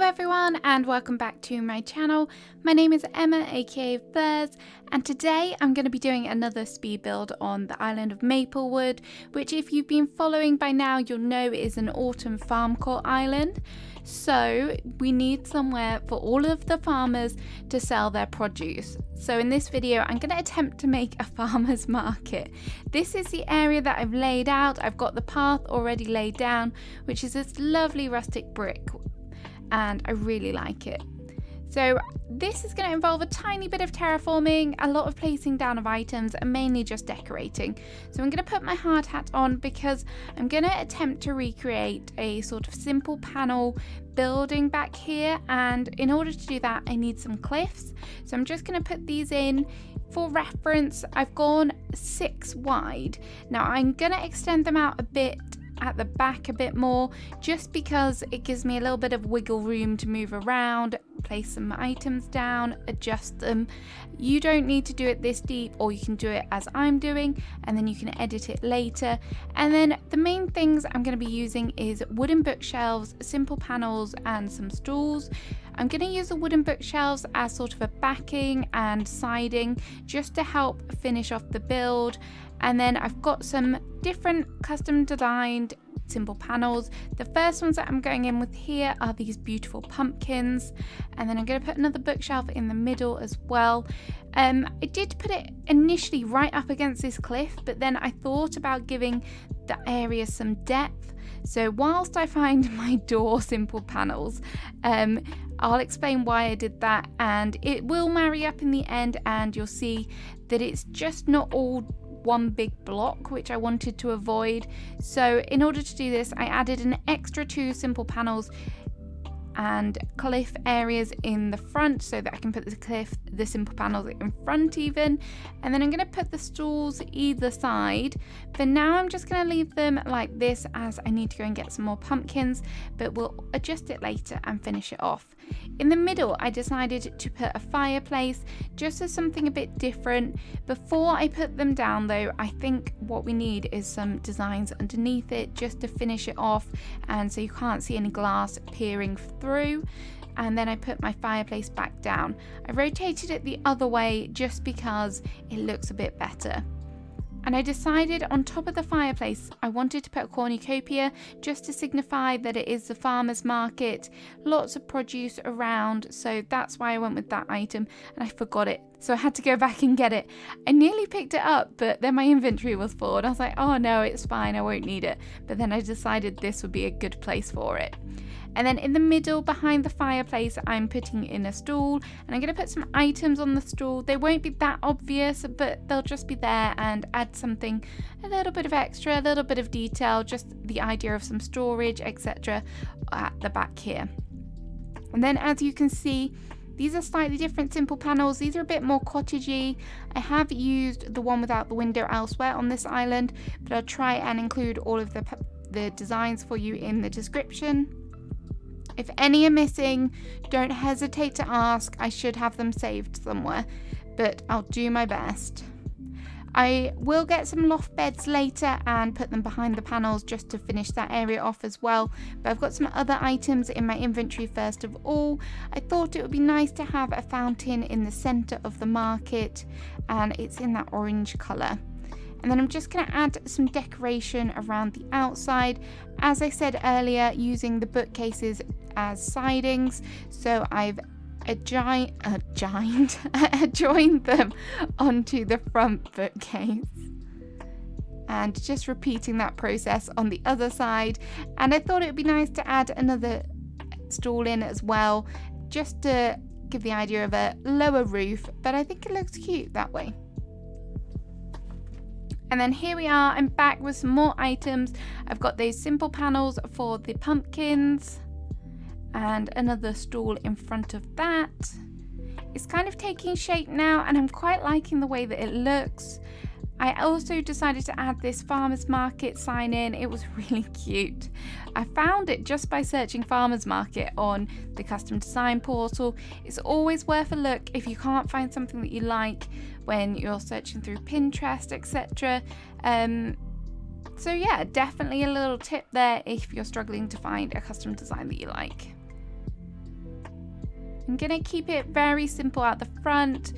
everyone and welcome back to my channel. My name is Emma aka Flares, and today I'm going to be doing another speed build on the island of Maplewood, which if you've been following by now you'll know is an autumn farm court island. So we need somewhere for all of the farmers to sell their produce. So in this video I'm going to attempt to make a farmer's market. This is the area that I've laid out. I've got the path already laid down, which is this lovely rustic brick, and I really like it. So this is going to involve a tiny bit of terraforming, a lot of placing down of items, and mainly just decorating. So I'm going to put my hard hat on because I'm going to attempt to recreate a sort of simple panel building back here, and in order to do that I need some cliffs. So I'm just going to put these in. For reference, I've gone 6 wide. Now I'm going to extend them out a bit at the back a bit more, just because it gives me a little bit of wiggle room to move around, place some items down, adjust them. You don't need to do it this deep, or you can do it as I'm doing and then you can edit it later. And then the main things I'm going to be using is wooden bookshelves, simple panels and some stools. I'm going to use the wooden bookshelves as sort of a backing and siding just to help finish off the build. And then I've got some different custom designed simple panels. The first ones that I'm going in with here are these beautiful pumpkins, and then I'm going to put another bookshelf in the middle as well. I did put it initially right up against this cliff, but then I thought about giving the area some depth. So whilst I find my door simple panels, I'll explain why I did that, and it will marry up in the end, and you'll see that it's just not all one big block, which I wanted to avoid. So in order to do this I added an extra 2 simple panels and cliff areas in the front so that I can put the simple panels in front even, and then I'm going to put the stools either side. For now I'm just going to leave them like this as I need to go and get some more pumpkins, but we'll adjust it later and finish it off. In the middle I decided to put a fireplace just as something a bit different. Before I put them down though, I think what we need is some designs underneath it just to finish it off, and so you can't see any glass peering through. And then I put my fireplace back down. I rotated it the other way just because it looks a bit better. And I decided on top of the fireplace I wanted to put a cornucopia just to signify that it is the farmer's market. Lots of produce around, so that's why I went with that item, and I forgot it. So I had to go back and get it. I nearly picked it up, but then my inventory was full and I was like, oh no, it's fine, I won't need it. But then I decided this would be a good place for it. And then in the middle behind the fireplace I'm putting in a stool, and I'm going to put some items on the stool. They won't be that obvious, but they'll just be there and add something a little bit of extra, a little bit of detail, just the idea of some storage, etc. at the back here. And then as you can see, these are slightly different simple panels. These are a bit more cottagey. I have used the one without the window elsewhere on this island, but I'll try and include all of the designs for you in the description. If any are missing, don't hesitate to ask. I should have them saved somewhere, but I'll do my best. I will get some loft beds later and put them behind the panels just to finish that area off as well. But I've got some other items in my inventory first of all. I thought it would be nice to have a fountain in the center of the market, and it's in that orange color. And then I'm just going to add some decoration around the outside, as I said earlier, using the bookcases as sidings. So I've joined them onto the front bookcase, and just repeating that process on the other side. And I thought it would be nice to add another stool in as well, just to give the idea of a lower roof, but I think it looks cute that way. And then here we are, I'm back with some more items. I've got those simple panels for the pumpkins and another stool in front of that. It's kind of taking shape now and I'm quite liking the way that it looks. I also decided to add this farmer's market sign in. It was really cute. I found it just by searching farmer's market on the custom design portal. It's always worth a look if you can't find something that you like when you're searching through Pinterest, etc. So yeah, definitely a little tip there if you're struggling to find a custom design that you like. I'm gonna keep it very simple at the front,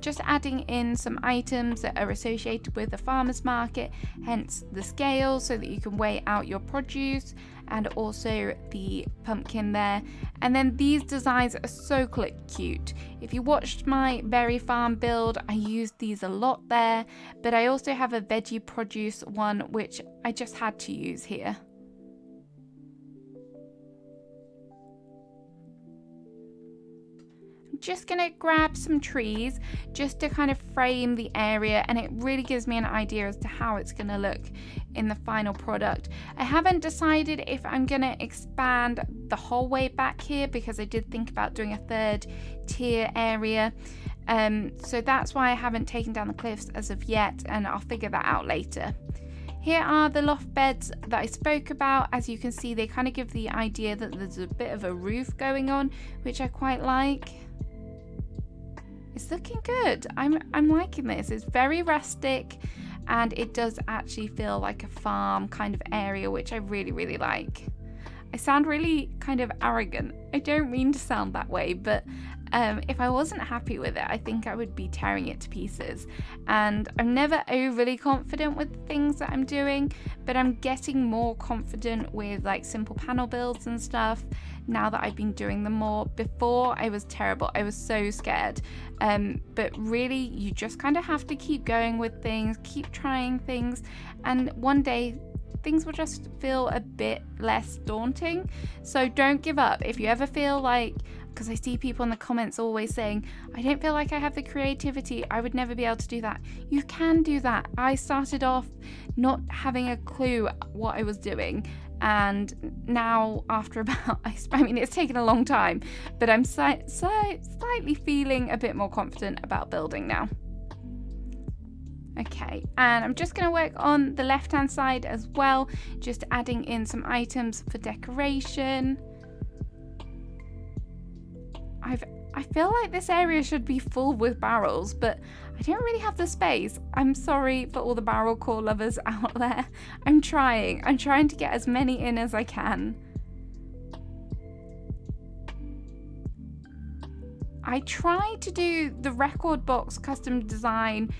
just adding in some items that are associated with the farmer's market, hence the scale, so that you can weigh out your produce, and also the pumpkin there. And then these designs are so cute. If you watched my berry farm build, I used these a lot there, but I also have a veggie produce one which I just had to use here. Just gonna grab some trees just to kind of frame the area, and it really gives me an idea as to how it's gonna look in the final product. I haven't decided if I'm gonna expand the whole way back here, because I did think about doing a third tier area, so that's why I haven't taken down the cliffs as of yet, and I'll figure that out later. Here are the loft beds that I spoke about. As you can see, they kind of give the idea that there's a bit of a roof going on, which I quite like. It's looking good. I'm liking this. It's very rustic, and it does actually feel like a farm kind of area, which I really like. I sound really kind of arrogant. I don't mean to sound that way, but if I wasn't happy with it, I think I would be tearing it to pieces. And I'm never overly confident with the things that I'm doing, but I'm getting more confident with like simple panel builds and stuff now that I've been doing them more. Before, I was terrible. I was so scared. But really, you just kind of have to keep going with things, keep trying things, and one day things will just feel a bit less daunting. So don't give up. If you ever feel like, because I see people in the comments always saying, I don't feel like I have the creativity, I would never be able to do that. You can do that. I started off not having a clue what I was doing, and now after about, I mean, it's taken a long time, but I'm slightly feeling a bit more confident about building now. Okay, and I'm just going to work on the left hand side as well, just adding in some items for decoration. I feel like this area should be full with barrels, but I don't really have the space. I'm sorry for all the barrel core lovers out there. I'm trying to get as many in as I can. I tried to do the record box custom designed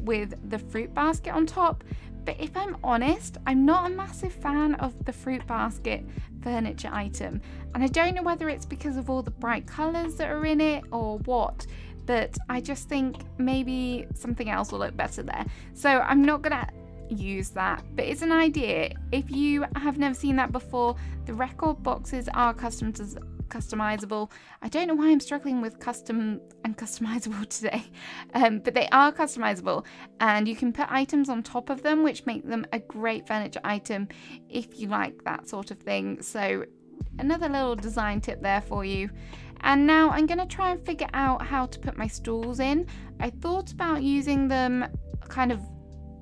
with the fruit basket on top, but if I'm honest, I'm not a massive fan of the fruit basket furniture item, and I don't know whether it's because of all the bright colours that are in it or what, but I just think maybe something else will look better there, so I'm not gonna use that. But it's an idea. If you have never seen that before, the record boxes are customizable. I don't know why I'm struggling with custom and customizable today, but they are customizable, and you can put items on top of them, which make them a great furniture item if you like that sort of thing. So another little design tip there for you. And now I'm going to try and figure out how to put my stools in. I thought about using them kind of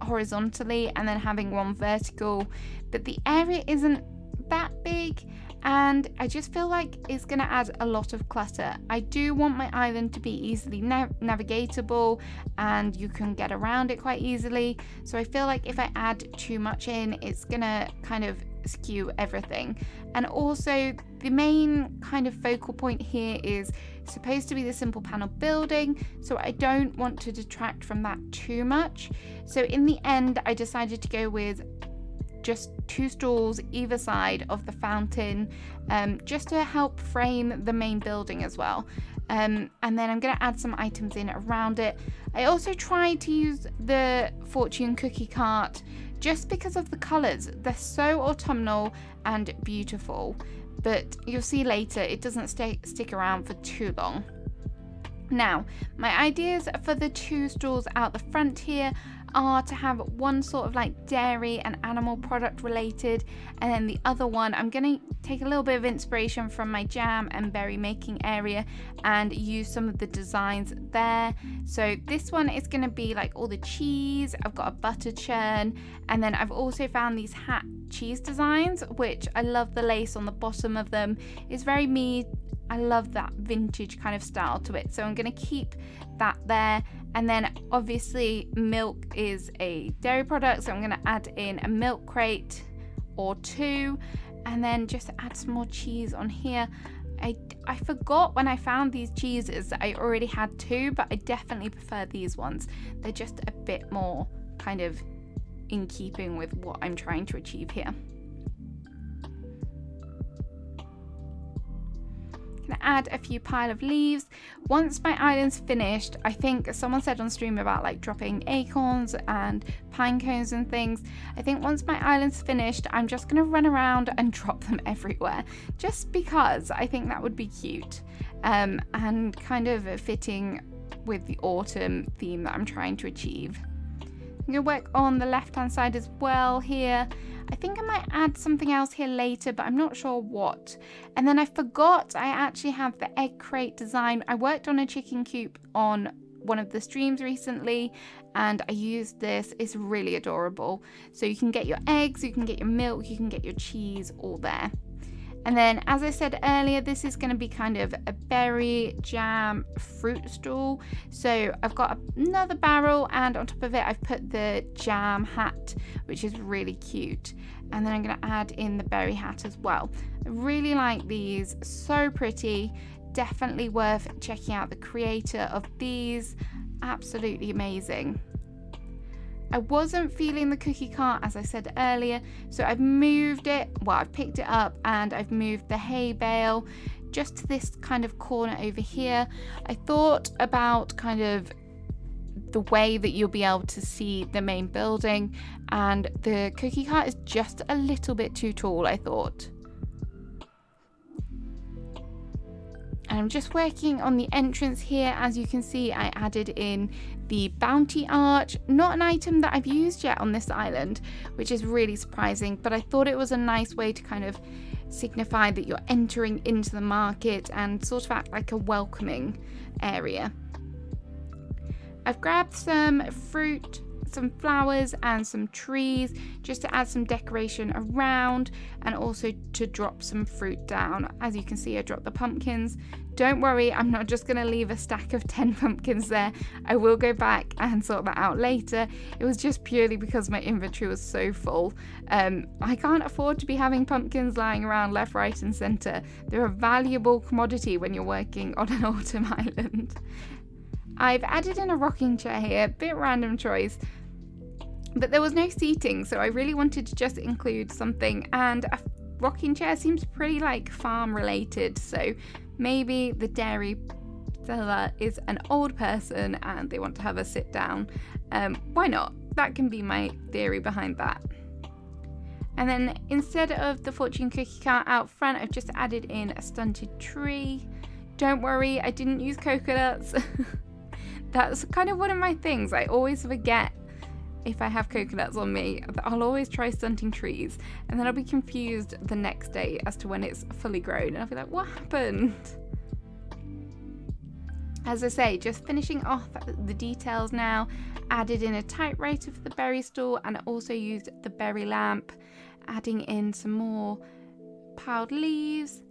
horizontally and then having one vertical, but the area isn't that big, and I just feel like it's going to add a lot of clutter. I do want my island to be easily navigatable, and you can get around it quite easily, so I feel like if I add too much in, it's going to kind of skew everything. And also, the main kind of focal point here is supposed to be the simple panel building, so I don't want to detract from that too much. So in the end, I decided to go with just 2 stools either side of the fountain, just to help frame the main building as well. And then I'm going to add some items in around it. I also tried to use the fortune cookie cart just because of the colours. They're so autumnal and beautiful, but you'll see later it doesn't stick around for too long. Now, my ideas for the 2 stools out the front here are to have one sort of like dairy and animal product related, and then the other one I'm going to take a little bit of inspiration from my jam and berry making area and use some of the designs there. So this one is going to be like all the cheese. I've got a butter churn, and then I've also found these hat cheese designs, which I love the lace on the bottom of them. It's very me. I love that vintage kind of style to it, so I'm going to keep that there. And then obviously milk is a dairy product, so I'm going to add in a milk crate or 2, and then just add some more cheese on here. I forgot when I found these cheeses that I already had two, but I definitely prefer these ones. They're just a bit more kind of in keeping with what I'm trying to achieve here. Gonna add a few pile of leaves. Once my island's finished, I think someone said on stream about like dropping acorns and pine cones and things. I think once my island's finished, I'm just gonna run around and drop them everywhere, just because I think that would be cute, and kind of fitting with the autumn theme that I'm trying to achieve. I'm gonna work on the left hand side as well here. I think I might add something else here later, but I'm not sure what. And then I forgot I actually have the egg crate design. I worked on a chicken coop on one of the streams recently, and I used this. It's really adorable. So you can get your eggs, you can get your milk, you can get your cheese all there. And then, as I said earlier, this is going to be kind of a berry jam fruit stall. So I've got another barrel, and on top of it I've put the jam hat, which is really cute. And then I'm going to add in the berry hat as well. I really like these, so pretty. Definitely worth checking out the creator of these. Absolutely amazing. I wasn't feeling the cookie cart, as I said earlier, so I've moved it, well, I've picked it up and I've moved the hay bale just to this kind of corner over here. I thought about kind of the way that you'll be able to see the main building, and the cookie cart is just a little bit too tall, I thought. And I'm just working on the entrance here. As you can see, I added in the bounty arch, not an item that I've used yet on this island, which is really surprising, but I thought it was a nice way to kind of signify that you're entering into the market and sort of act like a welcoming area. I've grabbed some fruit, some flowers and some trees just to add some decoration around, and also to drop some fruit down. As you can see, I dropped the pumpkins. Don't worry, I'm not just going to leave a stack of 10 pumpkins there. I will go back and sort that out later. It was just purely because my inventory was so full. I can't afford to be having pumpkins lying around left, right and centre. They're a valuable commodity when you're working on an autumn island. I've added in a rocking chair here, bit random choice, but there was no seating, so I really wanted to just include something, and a rocking chair seems pretty like farm related, so maybe the dairy seller is an old person and they want to have a sit down. Why not? That can be my theory behind that. And then instead of the fortune cookie cart out front, I've just added in a stunted tree. Don't worry, I didn't use coconuts. That's kind of one of my things. I always forget if I have coconuts on me. I'll always try stunting trees, and then I'll be confused the next day as to when it's fully grown, and I'll be like, what happened? As I say, just finishing off the details now. Added in a typewriter for the berry stall, and I also used the berry lamp, adding in some more piled leaves.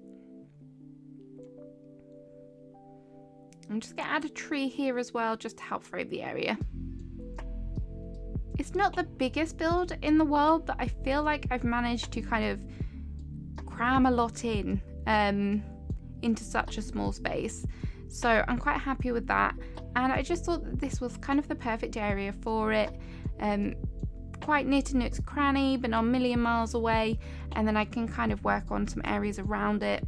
I'm just going to add a tree here as well, just to help frame the area. It's not the biggest build in the world, but I feel like I've managed to kind of cram a lot in into such a small space. So I'm quite happy with that. And I just thought that this was kind of the perfect area for it. Quite near to Nook's Cranny, but not a million miles away. And then I can kind of work on some areas around it.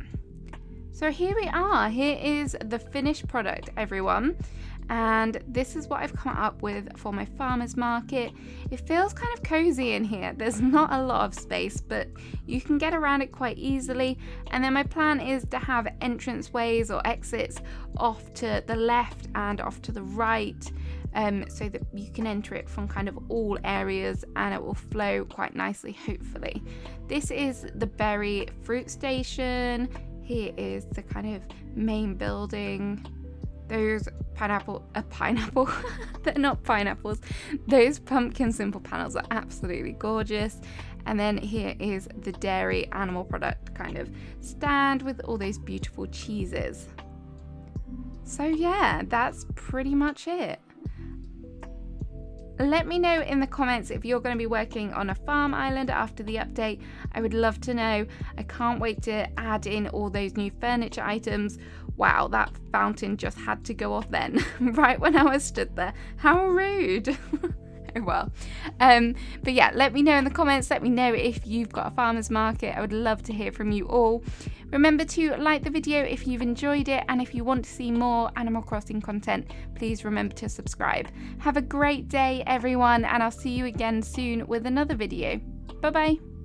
So here we are. Here is the finished product, everyone. And this is what I've come up with for my farmer's market. It feels kind of cozy in here. There's not a lot of space, but you can get around it quite easily. And then my plan is to have entranceways or exits off to the left and off to the right, so that you can enter it from kind of all areas and it will flow quite nicely, hopefully. This is the berry fruit station. Here is the kind of main building. Those pineapple, they're not pineapples. Those pumpkin simple panels are absolutely gorgeous. And then here is the dairy animal product kind of stand with all those beautiful cheeses. So yeah, that's pretty much it. Let me know in the comments if you're going to be working on a farm island after the update. I would love to know. I can't wait to add in all those new furniture items. Wow, that fountain just had to go off then, right when I was stood there. How rude. Oh well. But yeah, let me know in the comments. Let me know if you've got a farmer's market. I would love to hear from you all. Remember to like the video if you've enjoyed it, and if you want to see more Animal Crossing content, please remember to subscribe. Have a great day everyone, and I'll see you again soon with another video. Bye bye.